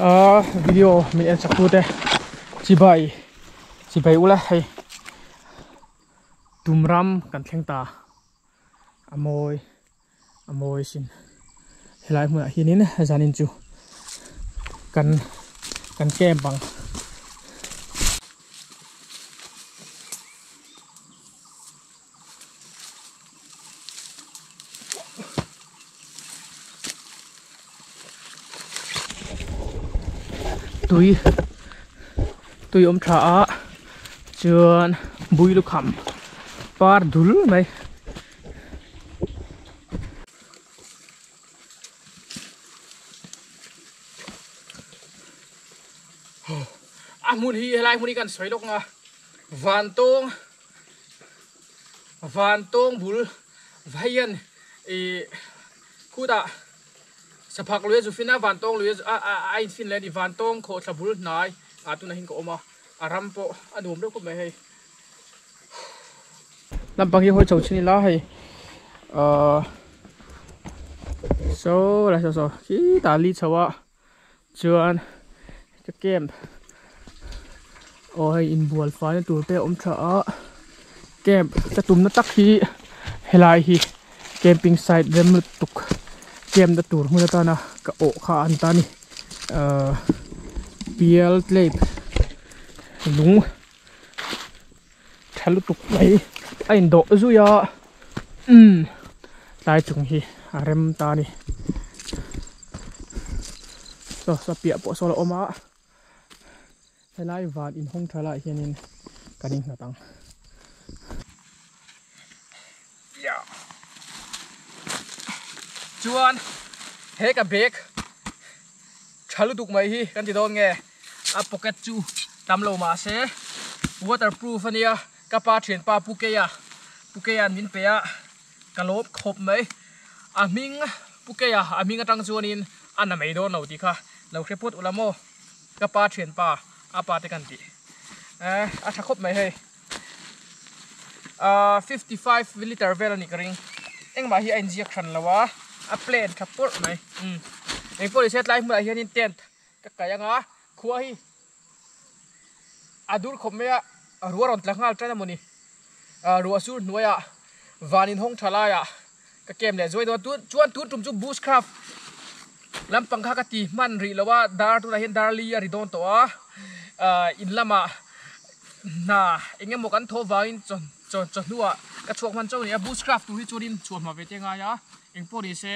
video mình ăn sắp thế chỉ bảy ula hay tumram kan theng ta amoi sin helai mu hinin zanin chu kan kem bang tui om tha chuan bui lu kham par dhul mai mun hi helai mun kan soi lok nga van tong bul vaian kuda saphak lue zu fina van tong lue ai fin le di van tong kho thabul nai tu na hin ko oma aram po adum do ko mai hei lampang hi hoi chau chini la hei so ki ta li chawa chuan ka kem oi in bual fa na tur pe om tha kem ta tum na tak hi helai hi camping site rem tuk kem da tur mu ta na ka o kha an ta ni pial tlep lung thalu tuk mai ain do zu ya tai chung hi rem ta ni so sapia po so oma helai van in hong thala hianin kaning na tang ya chuan he ka bag thalu tuk mai hi kan ti don nge a pocket chu tamlo ma se waterproof ania kapa thian pa pukeya min pe ya kalop khop mai a ming pukeya a ming atang chuanin ana mei do no ti kha lo khepot ulamo kapa thian pa apa te kan ti a tha khop mai hei 55 liter vel ani kring engma hi inject khan lawa a plane thapur mai eng poli set lai mu hianin tent ka kayanga khuwa hi adur khomya ruaron tlangal tana moni ruasur nuaya vanin hong thalaya ka kem le joi do tu chuan tu tum chu bushcraft lam pangkha ka ti man ri lawa dar tu la hen dar li ri don to in lama na engem mo kan tho vain chon nuwa ka chuak man chaw ni bushcraft tu hi churin chuam ma ve te nga ya eng pori se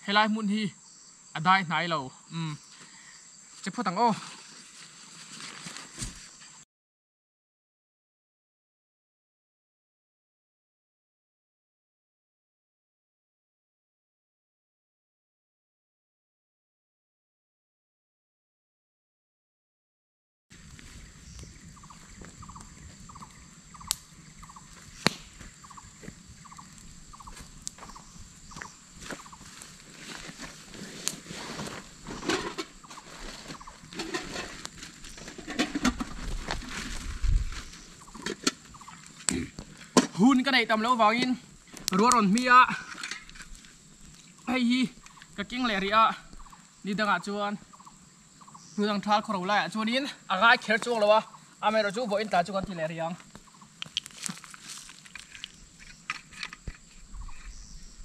helai mun hi adai nai lo che photang o hun cái này tầm lâu vào in rùa ròn mía hay hi cái kinh lệ ria đi đang ở chuan tu đang thal khẩu lại chuan in gai khéo chuông rồi à mày rồi chú vội in ta chuan thì lệ riang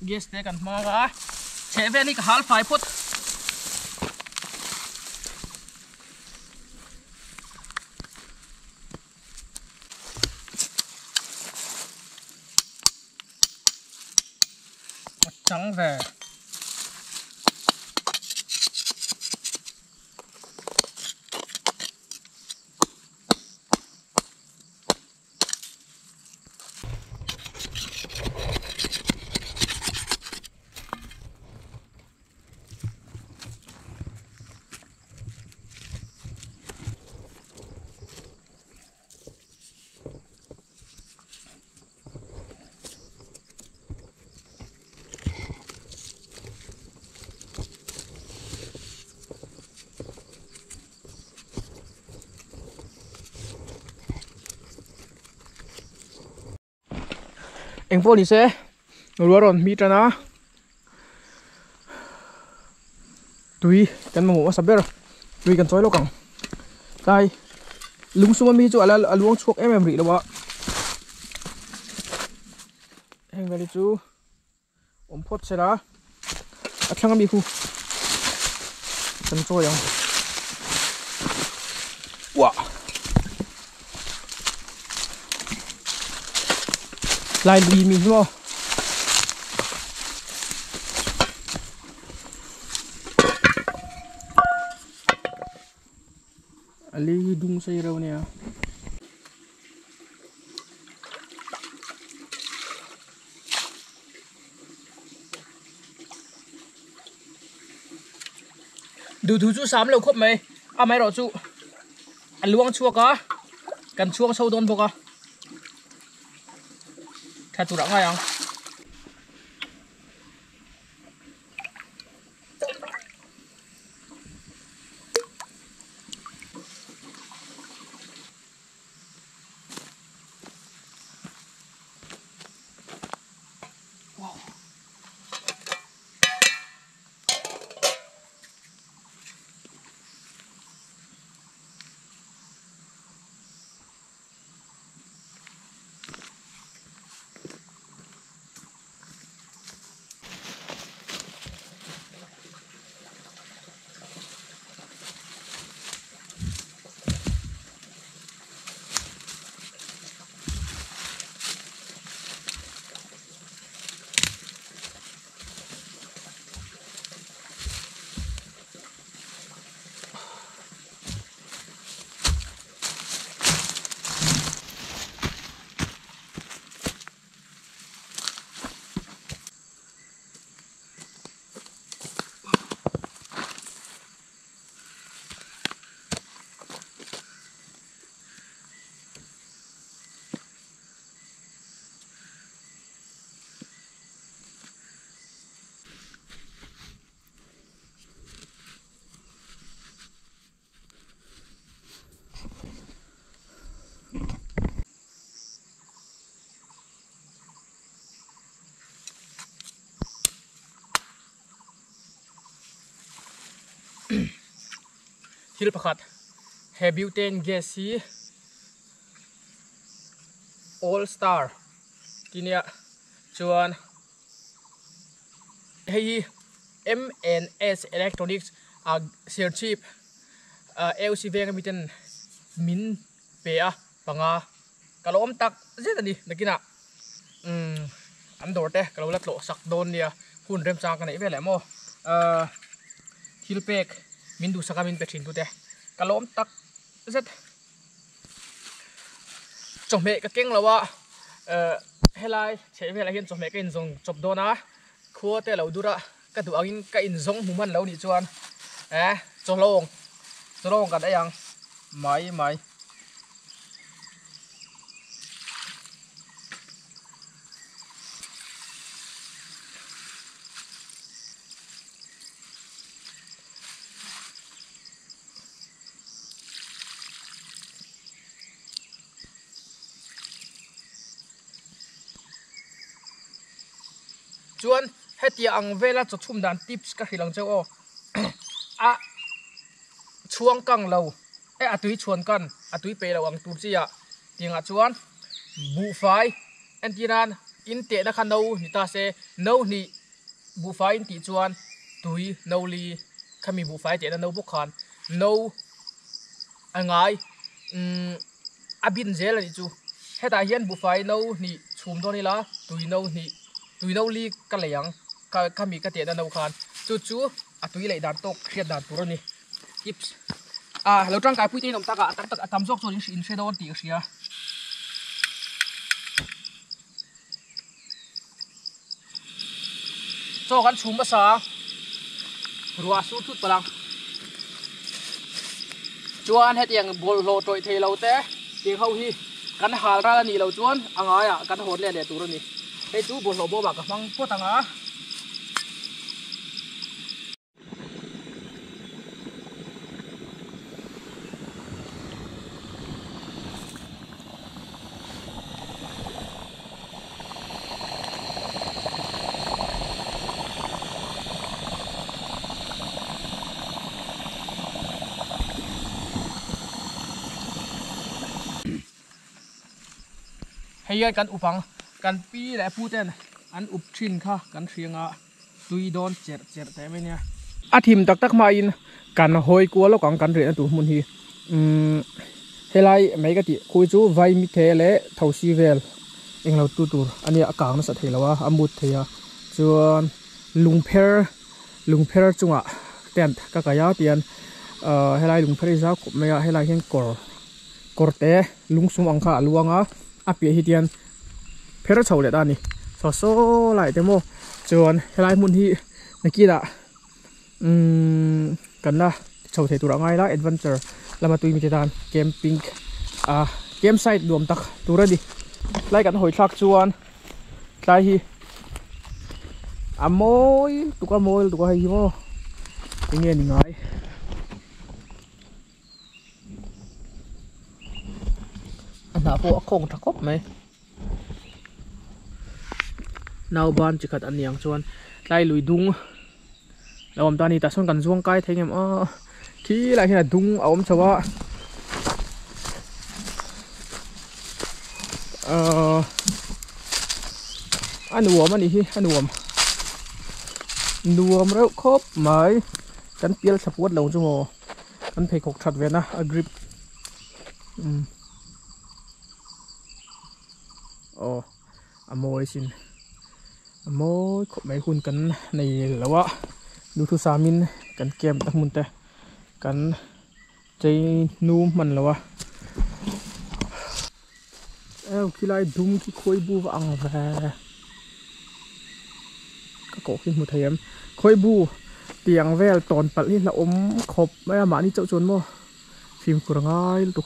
guest này cần mang ra chế về ní cái half 5 phút trắng về Anh đi xe rùa ròn mi trà ná tùy cần mà mua sắp bê rồi tùy cần chói lo cẳng tai lúng xuống mi chỗ là luông chuộc em rỉ đâu ạ hàng về đi chú phốt xe đó thằng mi khu cần chói không wow lại đi mi đúng không Ali dung say raw niya. Đủ thứ chú sám lâu khóc mày. À mày rõ chú. Anh luông chua có. Cần chuông sâu đôn vô có. Thật chú rõng ngay không? Hil pakhat Hebutane Gassy All Star kinia chuan hei MNS Electronics a share chip LC veng miten min pe a panga kalom tak zetani nakina an dorte kalolat lo sak don nia hun rem chang kanai vele mo hilpek min du sakamin petrin tu te kalom tak zet chome ka keng lawa helai cheve la hian chome ka in zong chop dona khuwa te lo dura ka du angin ka in zong human lo ni chuan cholong kan ayang mai chuan hetia ang vela cho thum dan tips ka hilang chau a chuang kang lo atui chuan kan atui pe lo ang tur chia tinga chuan bu fai antinan in te na khan no ni ta se no ni bu fai in ti chuan tui no li khami bu fai te na no bu khan no angai abin zel ani chu heta hian bu fai no ni chhum do ni la tui no li ka leyang ka khami ka te na no khan chu atui lei dan tok khriat dan tur ni tips lo tang kai pui te nom taka tam jok chon in she don ti ria cho kan chhum ba sa ruwa su thut palang chuan hetiang bol lo troi thei lo te ti ho hi kan hal ra ni lo chuan anga ya kan hot le tur ni hei chu bol lo bo ba ka mang po tanga hay kan upang kan pi le puten an up thin kha kan thringa tui don cher te me nia a thim tak ma in kan hoi ko lo kan re tu mun hi helai mai ka ti khui chu vai mi the le thosi vel englo tu tur ania akang na sa thelawa amut theya chuan lungpher chunga tent ka kaya pian helai lungpher za khup me helai hen korte lungsum angkha luanga api hitian pher chhole da ni so lai te mo chuan helai mun hi nakida kanna chho the tur angai la adventure lama tui mi te dan camping campsite duam tak turadi lai kan hoi thak chuan tlai hi amoi tuka moil tuka hi mo nghe ni ngai na po akong thakop mai naw ban chi khat aniang chuan tlai lui dung lawam tani ta son kan zuang kai thengem khi lại là dung ống chawa anh uom anh hi anh uom rau khop mai kan piel support lo chu mo kan phei khok that ve na a grip amoi sin amoi khop mai hun kan nei lawa du thu samin kan kem tak mun te kan chei nu man lawa khi lại đúng khi khôi bu vàng về các cổ khi một thầy em khôi bu tiếng về tòn bật lên là ôm khop mấy mà đi chậu trốn mua phim của ngay tục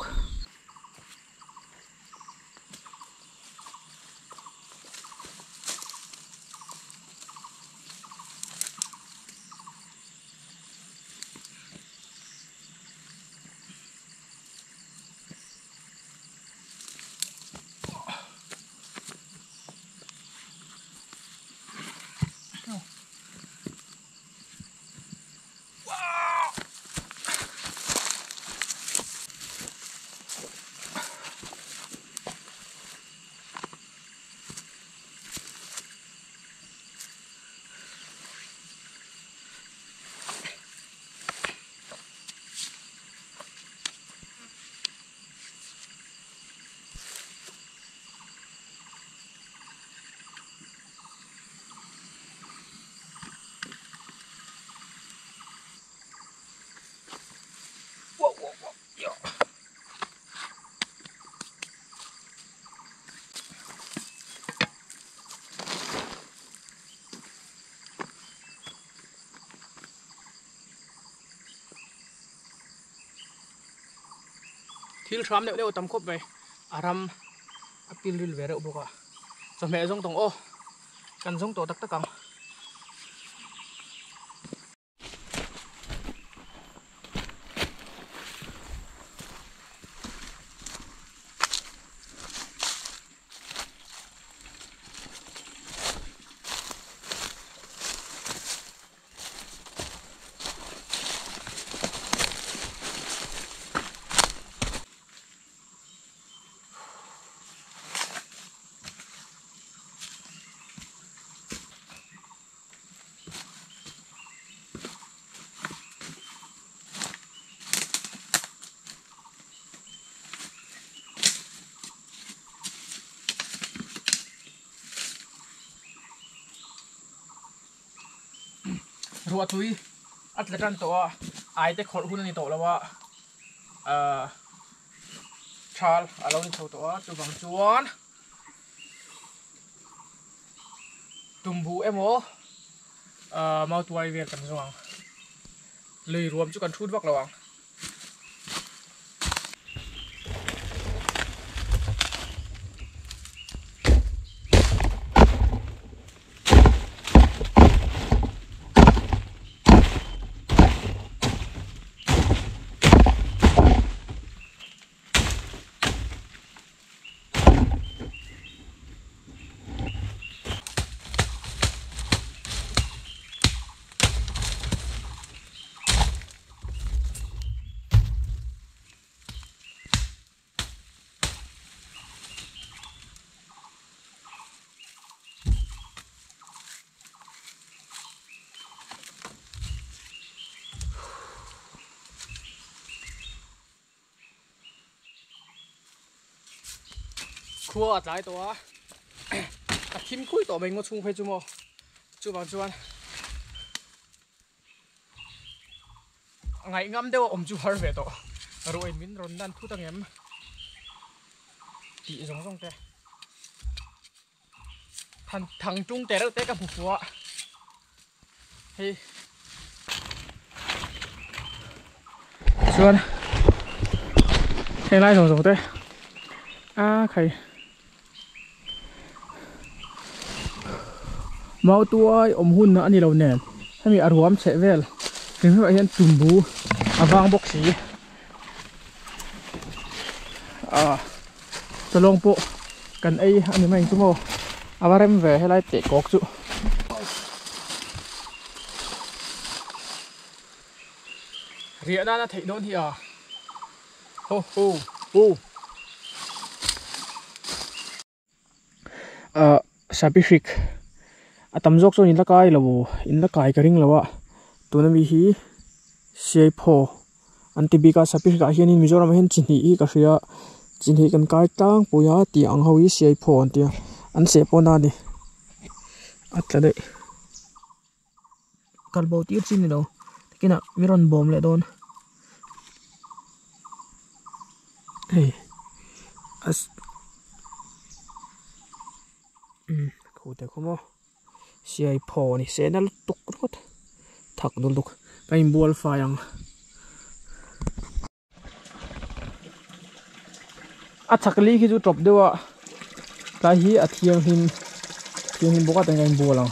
thil thram neu tam khop mai aram apil ril vera uboka so me jong tong o kan jong to tak takang ruột thui ắt là trăn tổ ai tới khổ hun này tổ là wa chal alone thâu tổ chu bằng chuan tumbu emo mau tuai về cần zoang lười rùm chứ cần thút vắc lawang thua trái to kim khui to mình ngô chung phải chú mò chú bằng chuan ngày ngâm đều ôm chú har về to rồi mình ron dan thu tăng em chị giống giống thế thằng trung té đâu té cả phụ ạ thì chuan thế lại giống giống thế khay mau tua hun anh đi lâu nè hay mi arwam sẽ về thì vậy hiện chùm bú vang bốc xí cho long bộ cần ấy anh mình chú mô em về hay lại tệ cọc chú rỉa ra là thấy đôn thì Sapific tầm dốc cho in là cái là bộ in là cái ring là vợ tụi nó bị hí xe phô antibika Sapific cả hiện in Mizoram hiện chín hí cả phía chín hí cần cái tăng bùa tiếng hậu hí xe phô anh tiếng anh xe phô na đi là đấy cần bao tiết xin đâu cái nào miron bom lại đón hey cụ thể không xe phô này xe nó tục rất thật luôn tục cái buồn phải không chắc lý khi chú drop đâu ạ cái hi thiêng hin bốc cái ngày buồn lòng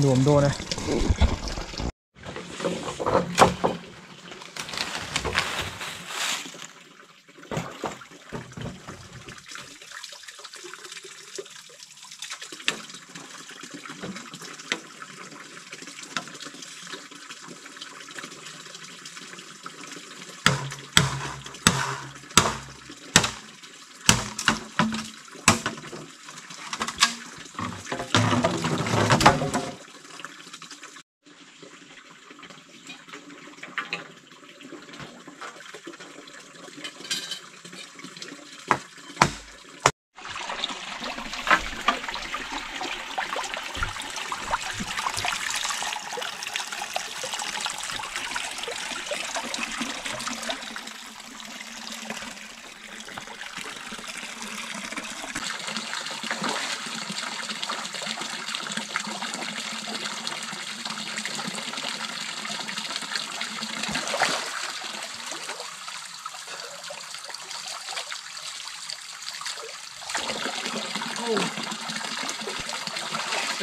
đuổi đồ này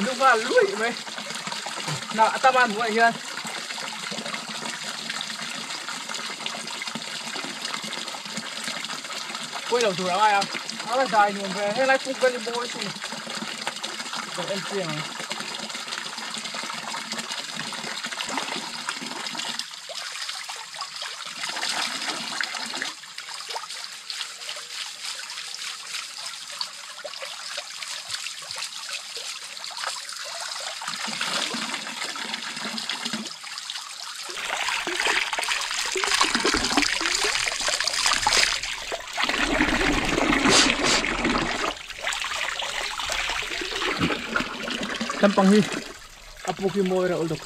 lúc mà lụi mấy nọ tao ăn vậy hiền quay đầu thủ là ai không nó là dài nhuộm về hay lại cũng gần như bôi xuống rồi em tiền này tampang hi apuki moira uldok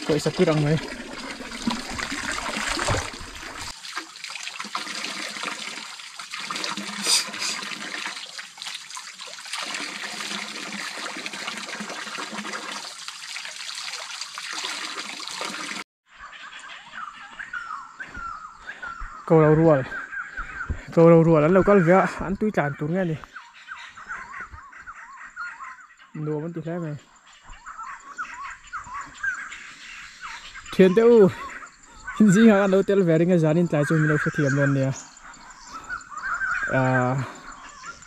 kok isa kurang mai câu đầu rùa lắm đâu có việc ăn túi tràn túi nghe đi đồ vẫn tụt lép này thuyền tiêu hình gì hả đâu tiêu về đến cái giá nên tại cho mình đâu phải thiểm luôn nè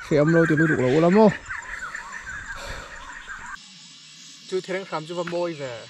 khi âm lâu thì lưu đủ lắm không chú thấy khám chú vào môi về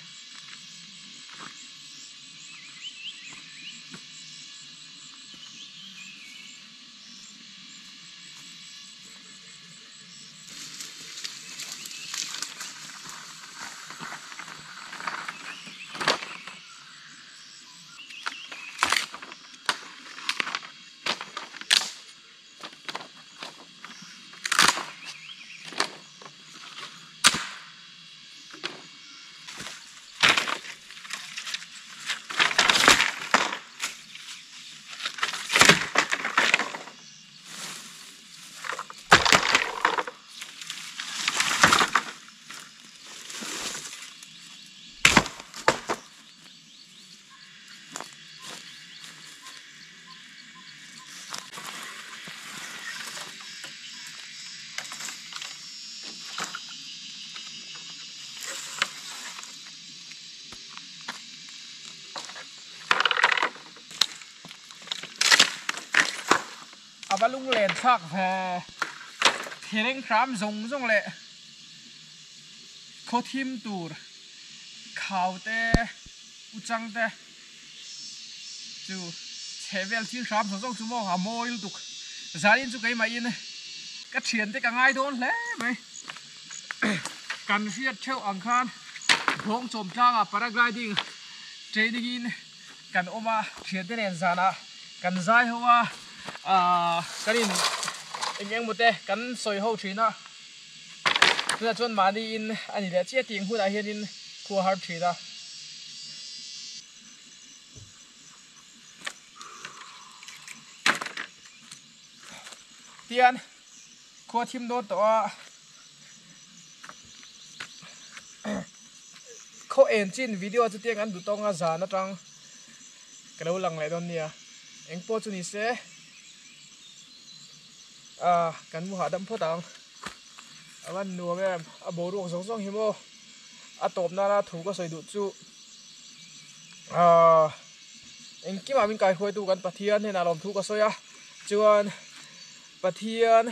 balung len thak về thering khám zong lệ khó thim tur khảo te uchang te chu chevel thil khám zong chu mo ha moil tuk zarin chu kai mai in ka thian te ka ngai don le mai kan riat theu ang khan rong chom tlang a paragliding training in kan oma thian te nen zana kan zai hoa kanin engeng mute kan soi ho thina tuna chon mani in ani le che ting huna hian in khu har thina tian kho thim do to kho engine video chu tiang an du tonga za na tang kalo lang le don nia eng po chu ni se kan mu ha dam pho tang awan nu me a bo ru song hi mo a top na ra thu ko soi du chu eng ki ma min kai khoi tu kan pathian he na lom thu ko soya chuan pathian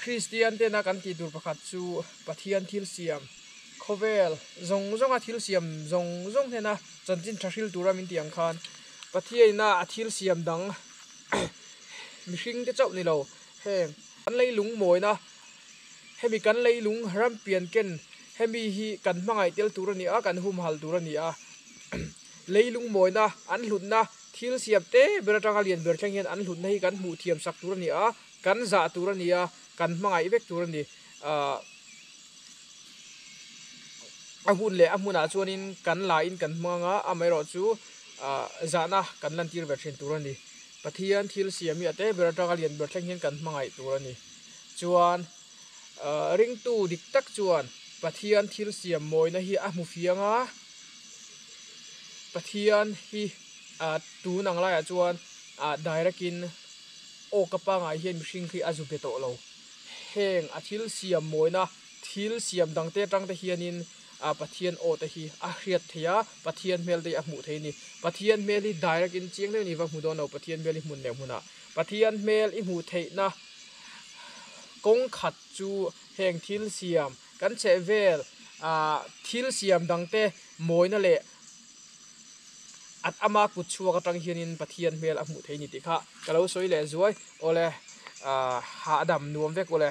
Christian te na kan ti dur pakhat chu pathian thil siam khovel zong a thil siam zong he na chanchin thashil tura min tiang khan pathian na a thil siam dang mihring te chau ni lo heng kan lei lung moi na hemi kan lei lung ram pian ken hemi hi kan mangai tel turani a kan hum hal turani a lei lung moi na an hlut na thil siam te beratanga lian ber thang hian an hlut na hi kan mu thiam sak turani a kan za turani a kan mangai vek turani a hun le a hmuna chuanin kan la in kan manga amai ro chu zana kan lan tir ber thin turani pathian thil siami ate beratanga lian ber thang hian kan mangai turani chuan ring tu dik tak chuan pathian thil siam moi na hi a mu fianga pathian hi tu nang lai a chuan direct in o kapa ngai hian mihring khi azu be to lo heng a thil siam moi na thil siam dang te tang te hianin pathian o te hi a hriat theya pathian mel te a mu theini pathian mel hi direct in chiang ni wa mu do no pathian mel hi mun le huna pathian mel i mu thei na kong khat chu heng thil siam kan che vel thil siam dang te moi na le at ama kut chuwa ka tang hianin pathian mel a mu theini ti kha kalo soi le zuai ole ha dam nuam vek ole